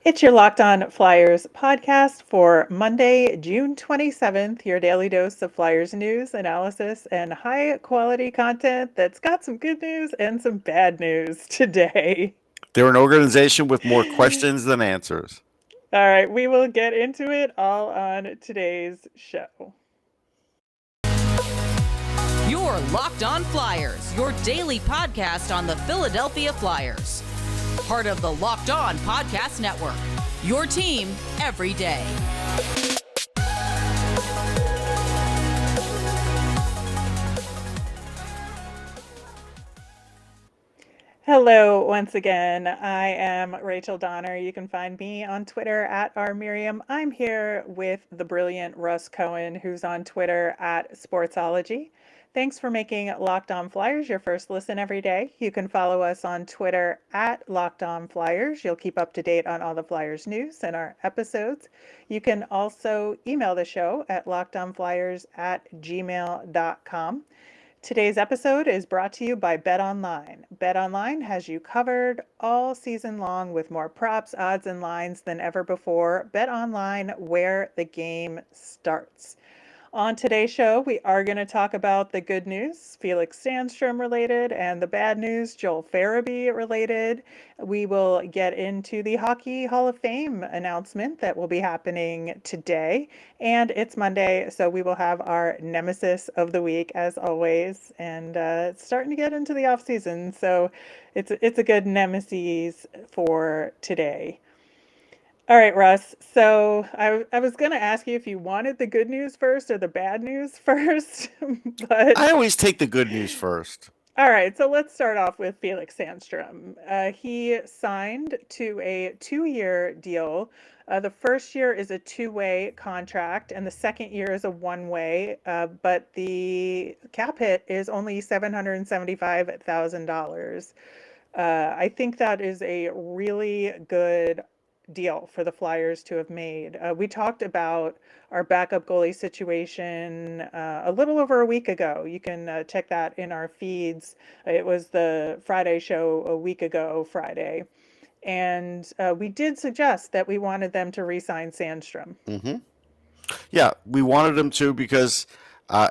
It's your Locked On Flyers podcast for Monday, June 27th, your daily dose of Flyers news, analysis, and high quality content that's got some good news and some bad news today. They're an organization with more questions than answers. All right, we will get into it all on today's show. Your Locked On Flyers, your daily podcast on the Philadelphia Flyers. Part of the Locked On Podcast Network. Your team every day. Hello, once again. I am Rachel Donner. You can find me on Twitter at rmiriam. I'm here with the brilliant Russ Cohen, who's on Twitter at Sportsology. Thanks for making Locked On Flyers your first listen every day. You can follow us on Twitter at Locked On Flyers. You'll keep up to date on all the Flyers news and our episodes. You can also email the show at lockedonflyers@gmail.com. Today's episode is brought to you by BetOnline. BetOnline has you covered all season long with more props, odds, and lines than ever before. BetOnline, where the game starts. On today's show, we are going to talk about the good news, Felix Sandstrom related, and the bad news, Joel Farabee related. We will get into the Hockey Hall of Fame announcement that will be happening today. And it's Monday, so we will have our Nemesis of the week, as always. And it's starting to get into the off season, so it's a good Nemesis for today. All right, Russ. So I was going to ask you if you wanted the good news first or the bad news first, I but always take the good news first. all right. So let's start off with Felix Sandstrom. He signed to a 2-year deal. The first year is a two-way contract, and the second year is a one-way. But the cap hit is only $775,000. I think that is a really good deal for the Flyers to have made. We talked about our backup goalie situation a little over a week ago. You can check that in our feeds. It was the Friday show a week ago, Friday. And we did suggest that we wanted them to re sign Sandstrom. hmm Yeah, we wanted him to because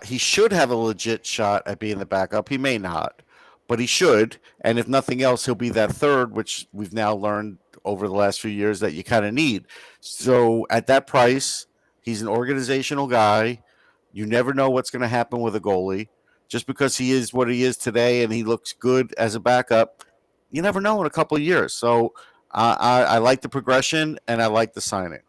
he should have a legit shot at being the backup. He may not, but he should. And if nothing else, he'll be that third, which we've now learned over the last few years that you kind of need. So at that price, he's an organizational guy. You never know what's going to happen with a goalie. Just because he is what he is today and he looks good as a backup, you never know in a couple of years. So I like the progression and I like the signing.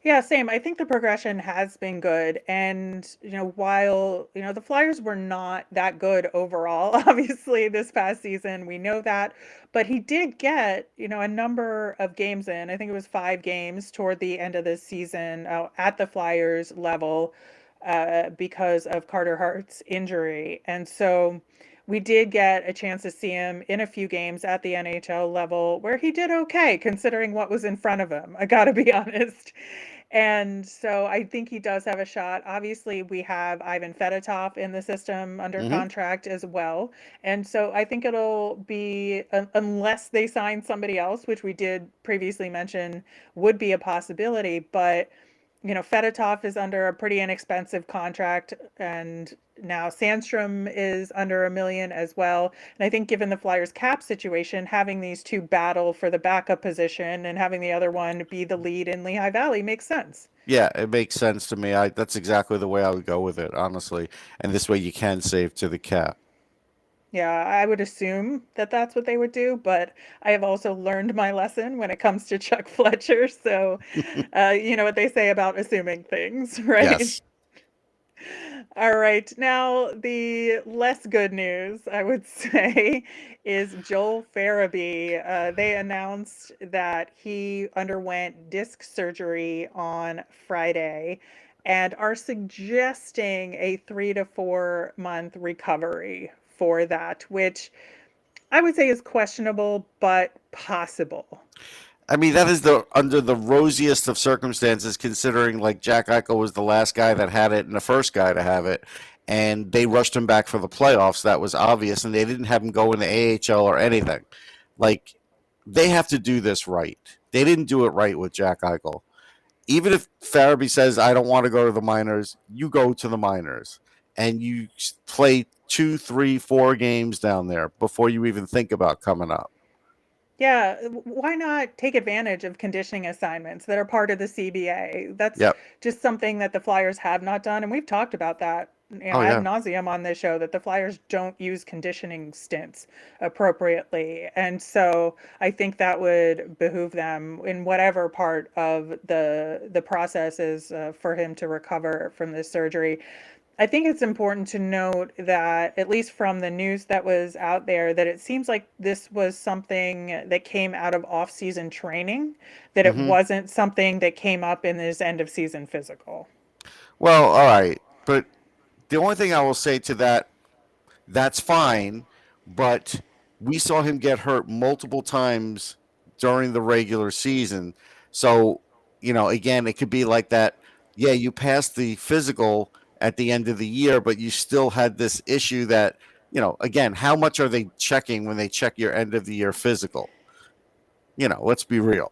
Yeah, same. I think the progression has been good. And, while, the Flyers were not that good overall, obviously, this past season, we know that. But he did get, a number of games in. I think it was 5 games toward the end of the season at the Flyers level because of Carter Hart's injury. And so we did get a chance to see him in a few games at the NHL level where he did okay considering what was in front of him. I got to be honest. And so I think he does have a shot. Obviously, we have Ivan Fedotov in the system under hmm contract as well. And so I think it'll be, unless they sign somebody else, which we did previously mention would be a possibility. But, Fedotov is under a pretty inexpensive contract. And now Sandstrom is under $1 million as well. And I think given the Flyers cap situation, having these two battle for the backup position and having the other one be the lead in Lehigh Valley makes sense. Yeah, it makes sense to me. That's exactly the way I would go with it, honestly. And this way you can save to the cap. Yeah, I would assume that that's what they would do, but I have also learned my lesson when it comes to Chuck Fletcher. So, you know what they say about assuming things, right? Yes. All right. Now, the less good news, I would say, is Joel Farabee. They announced that he underwent disc surgery on Friday and are suggesting a 3 to 4 month recovery for that, which I would say is questionable, but possible. I mean, that is the under the rosiest of circumstances, considering like Jack Eichel was the last guy that had it and the first guy to have it, and they rushed him back for the playoffs. That was obvious, and they didn't have him go in the AHL or anything. Like, they have to do this right. They didn't do it right with Jack Eichel. Even if Farabee says, I don't want to go to the minors, you go to the minors and you play 2, 3, 4 games down there before you even think about coming up. Yeah, why not take advantage of conditioning assignments that are part of the CBA? That's Yep. just something that the Flyers have not done, and we've talked about that, Oh, ad yeah. nauseum on this show, that the Flyers don't use conditioning stints appropriately. And so I think that would behoove them in whatever part of the process is, for him to recover from this surgery. I think it's important to note that, at least from the news that was out there, that it seems like this was something that came out of off-season training, that it Hmm. wasn't something that came up in this end of season physical. Well, all right. But the only thing I will say to that, that's fine. But we saw him get hurt multiple times during the regular season. So, again, it could be like that. Yeah, you passed the physical at the end of the year, but you still had this issue that, again, how much are they checking when they check your end of the year physical? Let's be real.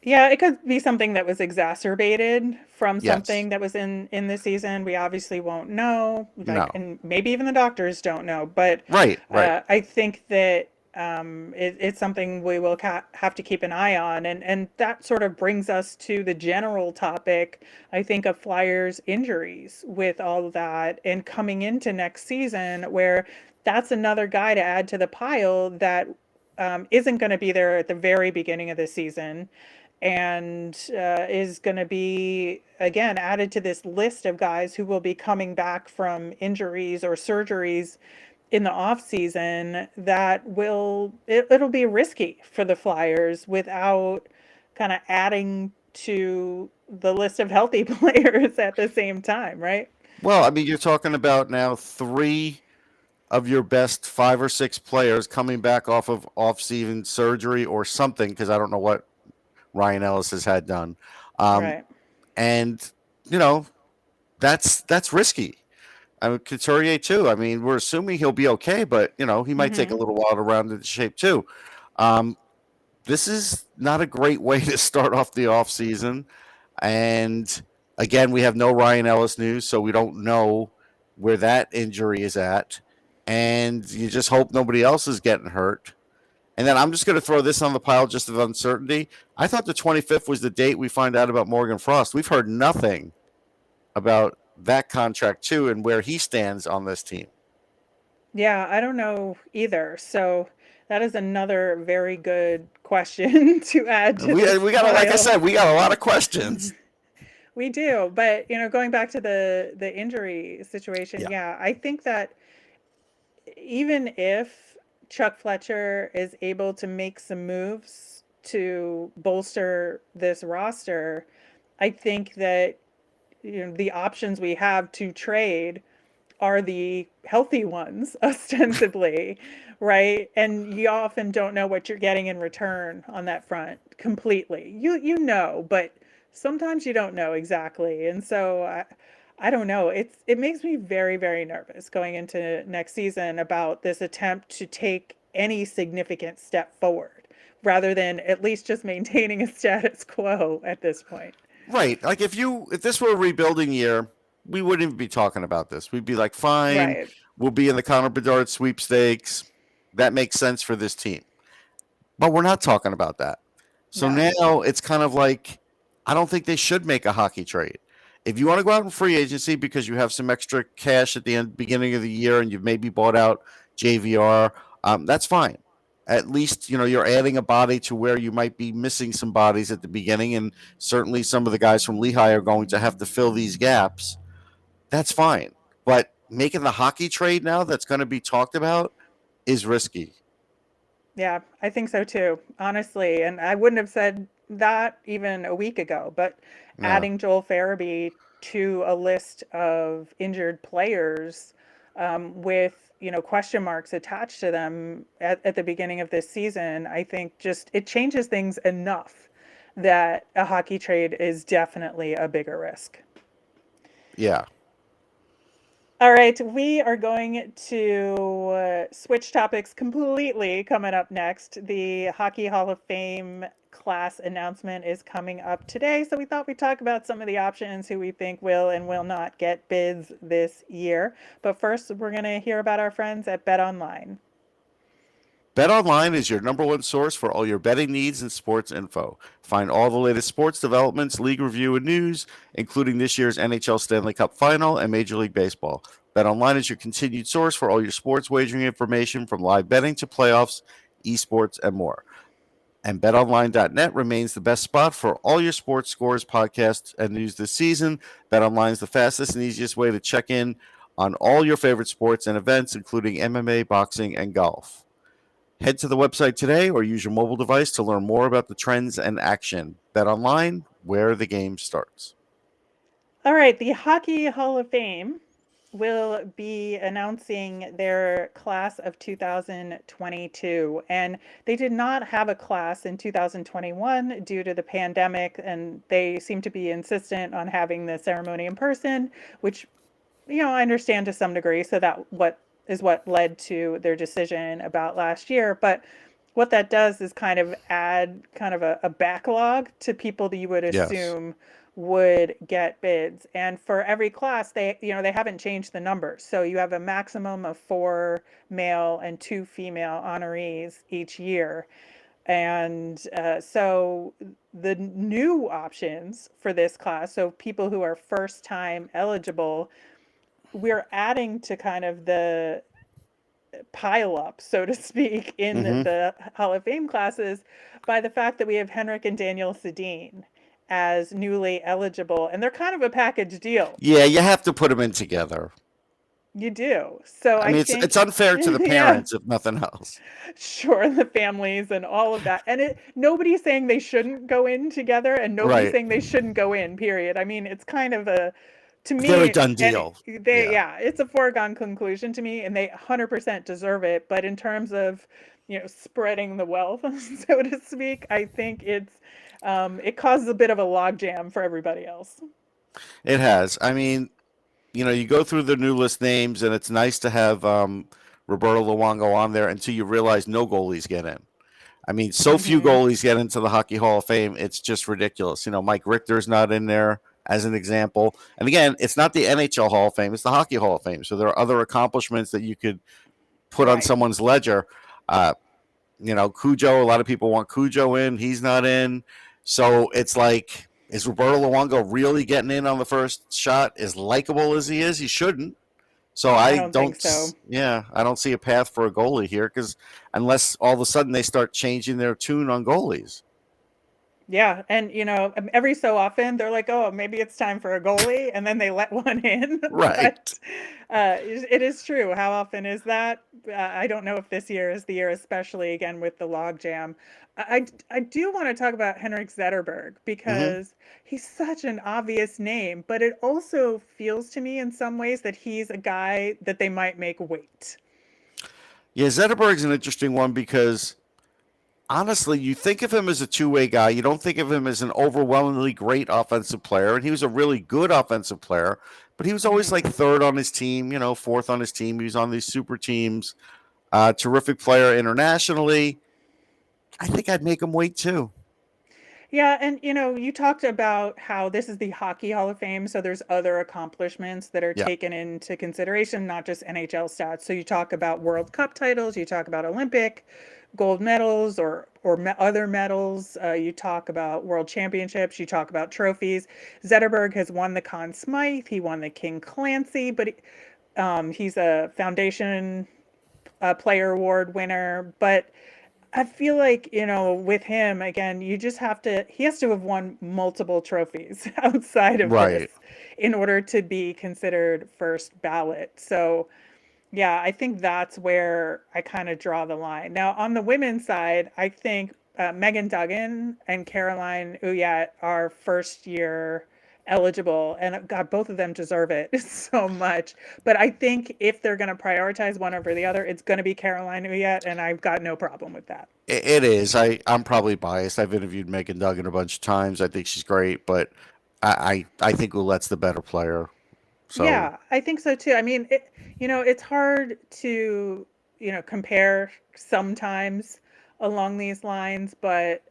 Yeah, it could be something that was exacerbated from Yes. something that was in the season. We obviously won't know, like, No. and maybe even the doctors don't know. But Right, right. I think that it's something we will have to keep an eye on, and that sort of brings us to the general topic, I think, of Flyers injuries with all of that, and coming into next season, where that's another guy to add to the pile that isn't going to be there at the very beginning of the season, and is going to be again added to this list of guys who will be coming back from injuries or surgeries in the off season, that it'll be risky for the Flyers without kind of adding to the list of healthy players at the same time, right? Well, I mean, you're talking about now three of your best 5 or 6 players coming back off of off-season surgery or something, because I don't know what Ryan Ellis has had done, um, Right. and you know that's risky. I mean, Couturier too. I mean, we're assuming he'll be okay, but he might take a Mm-hmm. little while to round into shape too. Um, this is not a great way to start off the off-season, and again, we have no Ryan Ellis news, so we don't know where that injury is at. And you just hope nobody else is getting hurt. And then I'm just going to throw this on the pile just of uncertainty. I thought the 25th was the date we find out about Morgan Frost. We've heard nothing about that contract, too, and where he stands on this team. Yeah, I don't know either. So that is another very good question to add to We, this we got, like I pile. said, we got a lot of questions. We do, but going back to the injury situation, Yeah. yeah, I think that even if Chuck Fletcher is able to make some moves to bolster this roster, I think that the options we have to trade are the healthy ones, ostensibly, right? And you often don't know what you're getting in return on that front completely. But sometimes you don't know exactly. And so I don't know. It makes me very, very nervous going into next season about this attempt to take any significant step forward rather than at least just maintaining a status quo at this point. Right. Like if this were a rebuilding year, we wouldn't even be talking about this. We'd be like, fine, Right. we'll be in the Connor Bedard sweepstakes. That makes sense for this team. But we're not talking about that. So No. now it's kind of like I don't think they should make a hockey trade. If you want to go out in free agency because you have some extra cash at the beginning of the year and you've maybe bought out JVR, that's fine. At least you're adding a body to where you might be missing some bodies at the beginning, and certainly some of the guys from Lehigh are going to have to fill these gaps. That's fine. But making the hockey trade now that's going to be talked about is risky. Yeah, I think so too, honestly. And I wouldn't have said that even a week ago, but Yeah. adding Joel Farabee to a list of injured players, with, question marks attached to them at the beginning of this season, I think just it changes things enough that a hockey trade is definitely a bigger risk. Yeah. All right, we are going to switch topics completely coming up next. The Hockey Hall of Fame class announcement is coming up today, so we thought we'd talk about some of the options who we think will and will not get bids this year. But first, we're going to hear about our friends at Bet Online. BetOnline is your number one source for all your betting needs and sports info. Find all the latest sports developments, league review, and news, including this year's NHL Stanley Cup Final and Major League Baseball. BetOnline is your continued source for all your sports wagering information from live betting to playoffs, esports, and more. And betonline.net remains the best spot for all your sports scores, podcasts, and news this season. BetOnline is the fastest and easiest way to check in on all your favorite sports and events, including MMA, boxing, and golf. Head to the website today or use your mobile device to learn more about the trends and action. Bet online, where the game starts. All right, the Hockey Hall of Fame will be announcing their class of 2022. And they did not have a class in 2021 due to the pandemic, and they seem to be insistent on having the ceremony in person, which I understand to some degree. So what led to their decision about last year. But what that does is kind of add kind of a backlog to people that you would Yes. assume would get bids. And for every class, they haven't changed the numbers. So you have a maximum of 4 male and 2 female honorees each year. And so the new options for this class, so people who are first time eligible, we're adding to kind of the pile up, so to speak, in Mm-hmm. the Hall of Fame classes by the fact that we have Henrik and Daniel Sedin as newly eligible, and they're kind of a package deal. Yeah, you have to put them in together. You do. So I I mean, it's think, unfair to the yeah, parents, if nothing else. sure, the families and all of that. And nobody's saying they shouldn't go in together, and nobody's Right. saying they shouldn't go in, period. I mean, it's kind of to They're a me, done and deal. they, Yeah. yeah, it's a foregone conclusion to me, and they 100% deserve it. But in terms of, spreading the wealth, so to speak, I think it causes a bit of a logjam for everybody else. It has. I mean, you go through the new list names, and it's nice to have Roberto Luongo on there until you realize no goalies get in. I mean, so few Hmm. goalies get into the Hockey Hall of Fame. It's just ridiculous. Mike Richter's not in there as an example. And again, it's not the NHL Hall of Fame, it's the Hockey Hall of Fame. So there are other accomplishments that you could put on Right. someone's ledger. Uh, Cujo, a lot of people want Cujo in. He's not in. So it's like, is Roberto Luongo really getting in on the first shot? As likable as he is, he shouldn't. So I I don't think don't, so. yeah, I don't see a path for a goalie here because unless all of a sudden they start changing their tune on goalies. Yeah, and every so often they're like, "Oh, maybe it's time for a goalie," and then they let one in. Right. But it is true. How often is that? I don't know if this year is the year, especially again with the logjam. I do want to talk about Henrik Zetterberg Hmm. because he's such an obvious name, but it also feels to me in some ways that he's a guy that they might make wait. Yeah, Zetterberg's an interesting one because honestly, you think of him as a two-way guy. You don't think of him as an overwhelmingly great offensive player, and he was a really good offensive player. But he was always Hmm. like third on his team, fourth on his team. He was on these super teams. Terrific player internationally. I think I'd make him wait too. Yeah, and you talked about how this is the Hockey Hall of Fame, so there's other accomplishments that are Yeah. taken into consideration, not just NHL stats. So you talk about World Cup titles, you talk about Olympic gold medals or other medals, you talk about World Championships, you talk about trophies. Zetterberg has won the Conn Smythe, he won the King Clancy, but he's a Foundation Player Award winner, but I feel like, with him, again, he has to have won multiple trophies outside of this Right. in order to be considered first ballot. So, yeah, I think that's where I kind of draw the line. Now, on the women's side, I think Megan Duggan and Caroline Ouellette are first year eligible, and God, both of them deserve it so much. But I think if they're going to prioritize one over the other, it's going to be Caroline Ouellette, and I've got no problem with that. It is. I'm probably biased. I've interviewed Megan Duggan a bunch of times. I think she's great, but I think Ouellette's the better player. So Yeah, I think so too. I mean, it's hard to, compare sometimes along these lines, but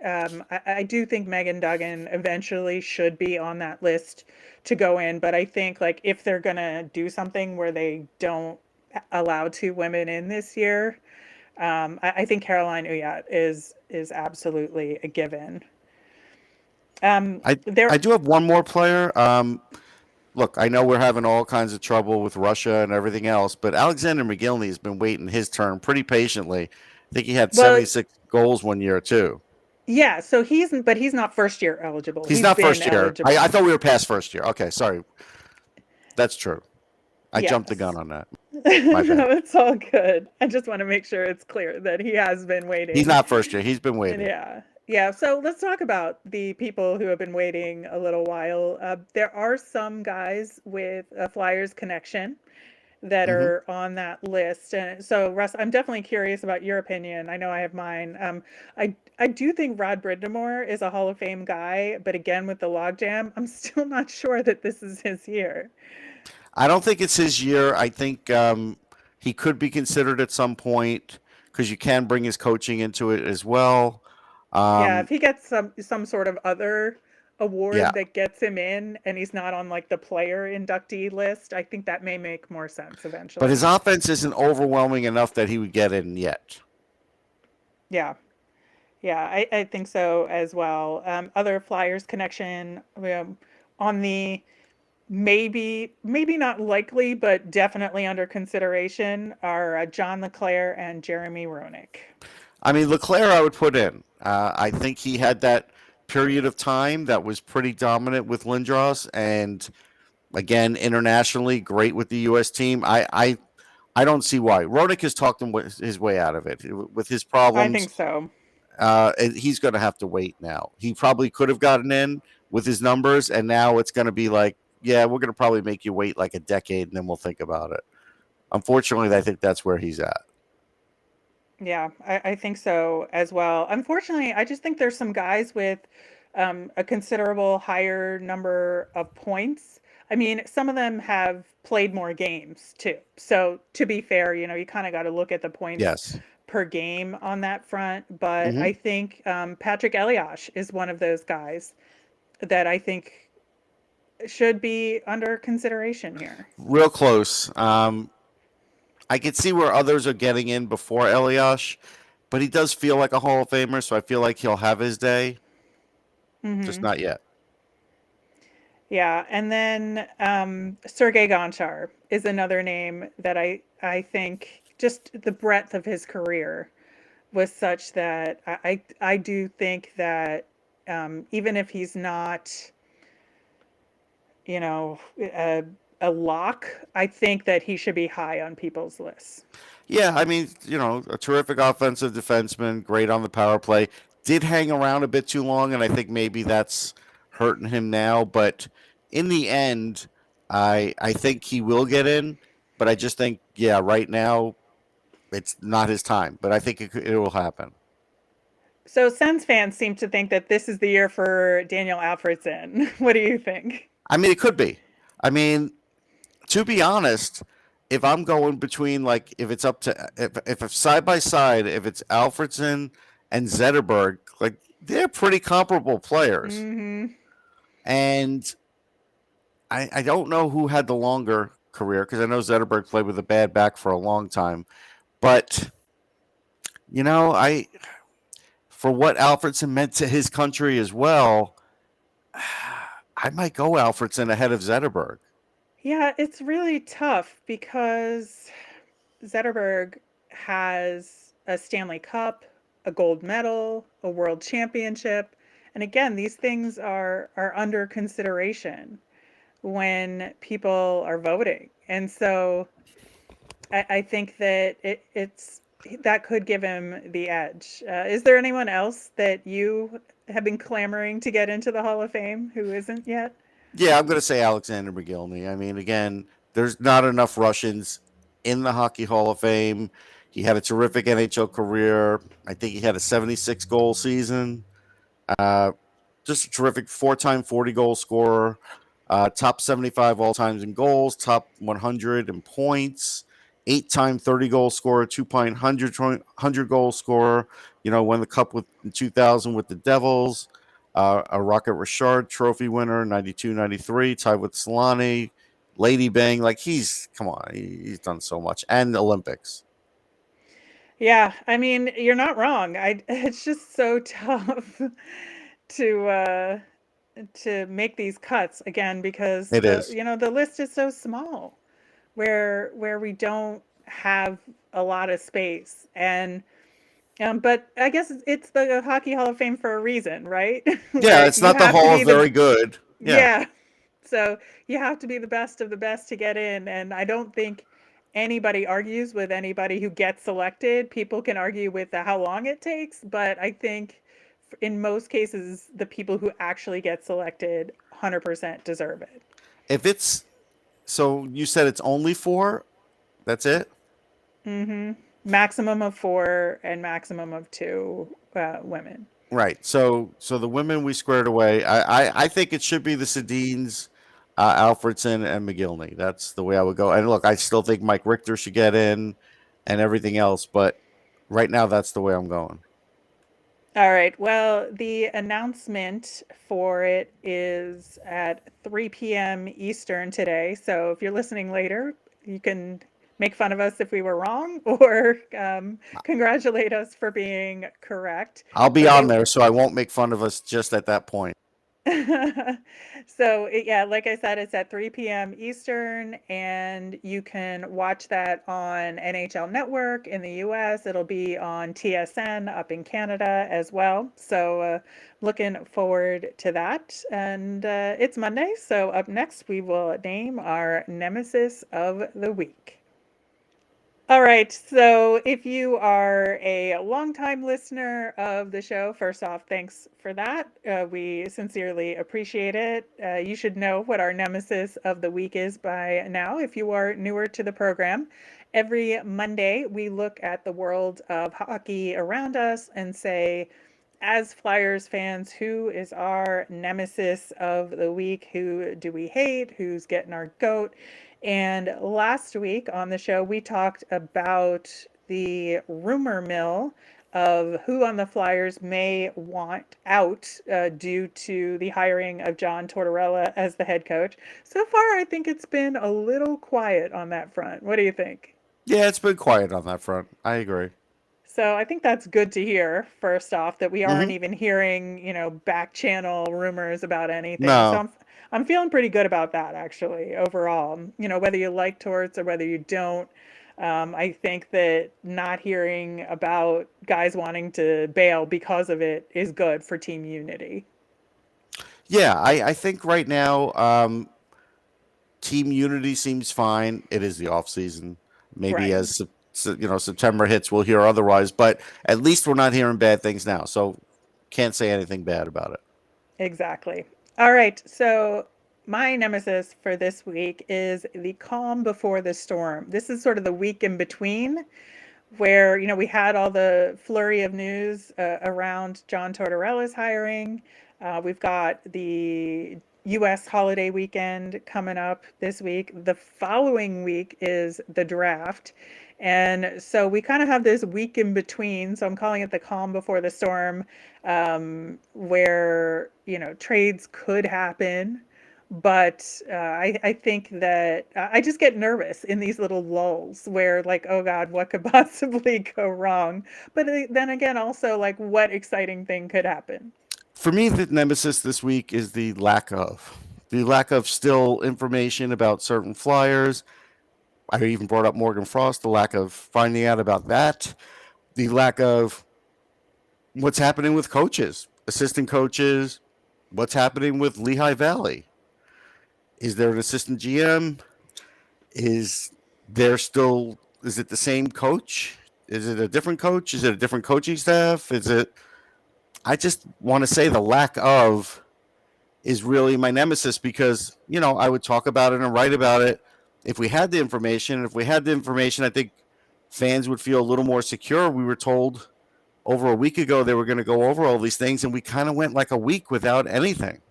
I do think Megan Duggan eventually should be on that list to go in. But I think like if they're gonna do something where they don't allow two women in this year, I think Caroline Uyat is absolutely a given. I There, do have one more player. Look, I know we're having all kinds of trouble with Russia and everything else, but Alexander McGillney has been waiting his turn pretty patiently. I think he had well, 76 goals one year too. yeah, so but he's not first year eligible. He's He's not been first year. I eligible. thought we were past first year. Okay, sorry. That's true. I jumped the gun Yes. on that. My bad. No, it's all good. I just want to make sure it's clear that he has been He's waiting. not first year. He's been And waiting. yeah. Yeah, so let's talk about the people who have been waiting a little while. There are some guys with a Flyers connection that Hmm. are on that list. And so, Russ, I'm definitely curious about your opinion. I know I have mine. I do think Rod Brindamore is a Hall of Fame guy, but again, with the logjam, I'm still not sure that this is his year. I don't think it's his year. I think he could be considered at some point because you can bring his coaching into it as well. Yeah, if Um, he gets some sort of other yeah, award that gets him in and he's not on like the player inductee list, I think that may make more sense but his eventually. offense isn't overwhelming enough that he would get in yet. Yeah. Yeah, I think so as well. Other Flyers connection on the maybe not likely, but definitely under consideration are John LeClaire and Jeremy Roenick. I mean, Leclerc, I would put in. I think he had that period of time that was pretty dominant with Lindros, and again, internationally, great with the U.S. team. I don't see why. Rodick has talked his way out of it with his I think problems. so. And he's going to have to wait now. He probably could have gotten in with his numbers, and now it's going to be like, yeah, we're going to probably make you wait like a decade, and then we'll think about it. Unfortunately, I think that's where he's at. Yeah, I think so as well. Unfortunately, I just think there's some guys with a considerable higher number of points. I mean, some of them have played more games too. So to be fair, you kind of got to look at the points Yes. per game on that front. But Hmm. I think Patrick Elias is one of those guys that I think should be under consideration here. Real close. I could see where others are getting in before Eliash, but he does feel like a Hall of Famer, so I feel like he'll have his day, just Hmm. not yet. Yeah, and then Sergei Gonchar is another name that I think just the breadth of his career was such that I do think that even if he's not, you know, a lock, I think that he should be high on people's lists. Yeah, I mean, a terrific offensive defenseman, great on the power play. Did hang around a bit too long, and I think maybe that's hurting him now. But in the end, I think he will get in. But I just think, yeah, right now it's not his time. But I think it will happen. So Sens fans seem to think that this is the year for Daniel Alfredson. What do you think? I mean, it could be. I mean, to be honest, if I'm going between like if it's up to if side by side, if it's Alfredson and Zetterberg, like they're pretty comparable players. Hmm. And I don't know who had the longer career because I know Zetterberg played with a bad back for a long time. But I for what Alfredson meant to his country as well, I might go Alfredson ahead of Zetterberg. Yeah, it's really tough because Zetterberg has a Stanley Cup, a gold medal, a world championship. And again, these things are under consideration when people are voting. And so I think that it's that could give him the edge. Is there anyone else that you have been clamoring to get into the Hall of Fame who isn't yet? Yeah, I'm going to say Alexander McGillney. I mean, again, there's not enough Russians in the Hockey Hall of Fame. He had a terrific NHL career. I think he had a 76 goal season. Uh, just a terrific 4-time 40 goal scorer. top 75 all times in goals, top 100 in points, 8-time 30-goal scorer, 2-point 100 goal scorer. Won the cup in 2000 with the Devils. A Rocket Richard Trophy winner, 92, 93, tied with Solani, Lady Bang. Like he's done so much, and Olympics. Yeah, I mean, you're not wrong. It's just so tough to make these cuts again because It is. the list is so small where we don't have a lot of space. And but I guess it's the Hockey Hall of Fame for a reason, right? Yeah, Where it's you not the have to Hall be of Very Good. Yeah. yeah. So you have to be the best of the best to get in. And I don't think anybody argues with anybody who gets selected. People can argue with how long it takes, but I think in most cases, the people who actually get selected 100% deserve it. If it's so, you said it's only 4. That's it. Hmm. Maximum of 4 and maximum of 2 women. Right. So the women we squared away. I think it should be the Sedins, Alfredson, and McGillney. That's the way I would go. And look, I still think Mike Richter should get in, and everything else. But right now, that's the way I'm going. All right. Well, the announcement for it is at 3 p.m. Eastern today. So if you're listening later, you can make fun of us if we were wrong or congratulate us for being correct. I'll be But on there, so I won't make fun of us just at that point. So yeah, like I said, it's at 3 p.m. Eastern, and you can watch that on NHL Network in the US. It'll be on TSN up in Canada as well. So looking forward to that. And it's Monday, so up next we will name our Nemesis of the Week. All right. So if you are a longtime listener of the show, first off, thanks for that. We sincerely appreciate it. You should know what our Nemesis of the Week is by now if you are newer to the program. Every Monday, we look at the world of hockey around us and say, as Flyers fans, who is our Nemesis of the Week? Who do we hate? Who's getting our goat? And last week on the show, we talked about the rumor mill of who on the Flyers may want out due to the hiring of John Tortorella as the head coach. So far, I think it's been a little quiet on that front. What do you think? Yeah, it's been quiet on that front. I agree. So I think that's good to hear, first off, that we aren't Hmm. even hearing, back channel rumors about anything. So No. I'm feeling pretty good about that actually overall. Whether you like torts or whether you don't, I think that not hearing about guys wanting to bail because of it is good for team unity. Yeah, I think right now, team unity seems fine. It is the off season. Maybe Right. as September hits, we'll hear otherwise. But at least we're not hearing bad things now. So can't say anything bad about it. Exactly. All right. So my nemesis for this week is the calm before the storm. This is sort of the week in between where we had all the flurry of news around John Tortorella's hiring. We've got the U.S. holiday weekend coming up this week. The following week is the draft. And so we kind of have this week in between. So I'm calling it the calm before the storm, where, trades could happen. But I think that I just get nervous in these little lulls where, like, oh God, what could possibly go wrong? But then again, also, like, what exciting thing could happen? For me, the nemesis this week is the lack of still information about certain flyers. I even brought up Morgan Frost, the lack of finding out about that, the lack of what's happening with coaches, assistant coaches, what's happening with Lehigh Valley. Is there an assistant GM? Is is it the same coach? Is it a different coach? Is it a different coaching staff? I just want to say the lack of is really my nemesis because, I would talk about it and write about it if we had the information. If we had the information, I think fans would feel a little more secure. We were told over a week ago they were going to go over all these things, and we kind of went like a week without anything.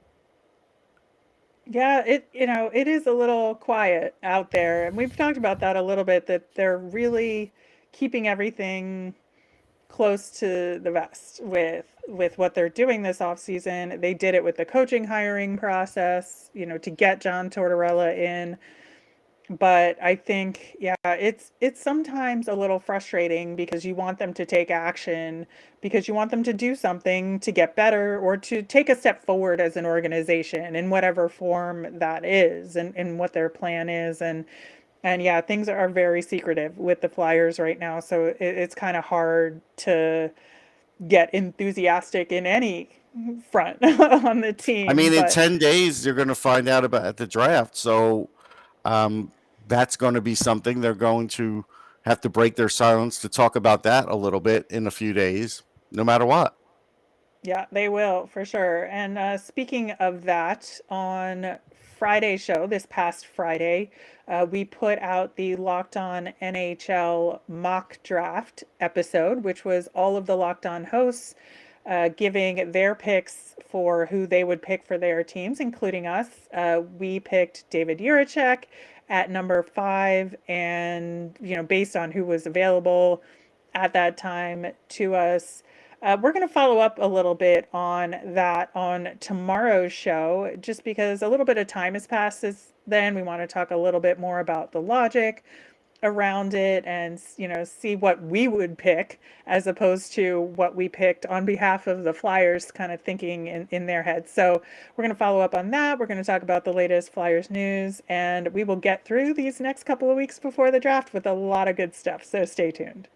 Yeah, it is a little quiet out there. And we've talked about that a little bit, that they're really keeping everything close to the vest with what they're doing this offseason. They did it with the coaching hiring process, to get John Tortorella in. But I think, yeah, it's sometimes a little frustrating because you want them to take action, because you want them to do something to get better or to take a step forward as an organization in whatever form that is, and what their plan is. And yeah, things are very secretive with the Flyers right now, so it's kind of hard to get enthusiastic in any front on the I team. mean, in But 10 days, you're going to find out about at the draft. So um, that's going to be something they're going to have to break their silence to talk about that a little bit in a few days, no matter what. yeah, they will for sure. And speaking of that, on Friday's show, this past Friday, we put out the Locked On NHL mock draft episode, which was all of the Locked On hosts giving their picks for who they would pick for their teams, including us. We picked David Jiricek at number 5, and based on who was available at that time to us. We're going to follow up a little bit on that on tomorrow's show, just because a little bit of time has passed since then. We want to talk a little bit more about the logic around it, and see what we would pick as opposed to what we picked on behalf of the Flyers, kind of thinking in their heads. So we're going to follow up on that. We're going to talk about the latest Flyers news, and we will get through these next couple of weeks before the draft with a lot of good stuff. So stay tuned.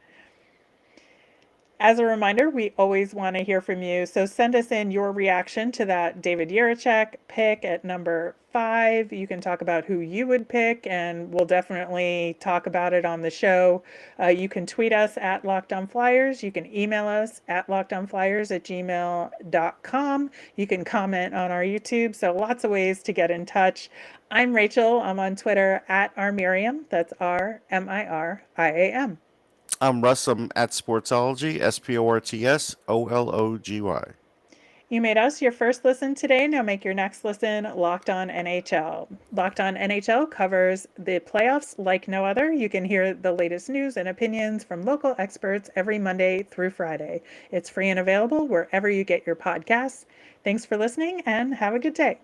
As a reminder, we always want to hear from you. So send us in your reaction to that David Jiricek pick at number 5. You can talk about who you would pick, and we'll definitely talk about it on the show. You can tweet us at Locked On Flyers. You can email us at lockedonflyers@gmail.com. You can comment on our YouTube. So lots of ways to get in touch. I'm Rachel. I'm on Twitter at rmiriam. That's RMIRIAM. I'm Russ. I'm at Sportsology, SPORTSOLOGY. You made us your first listen today. Now make your next listen Locked On NHL. Locked On NHL covers the playoffs like no other. You can hear the latest news and opinions from local experts every Monday through Friday. It's free and available wherever you get your podcasts. Thanks for listening and have a good day.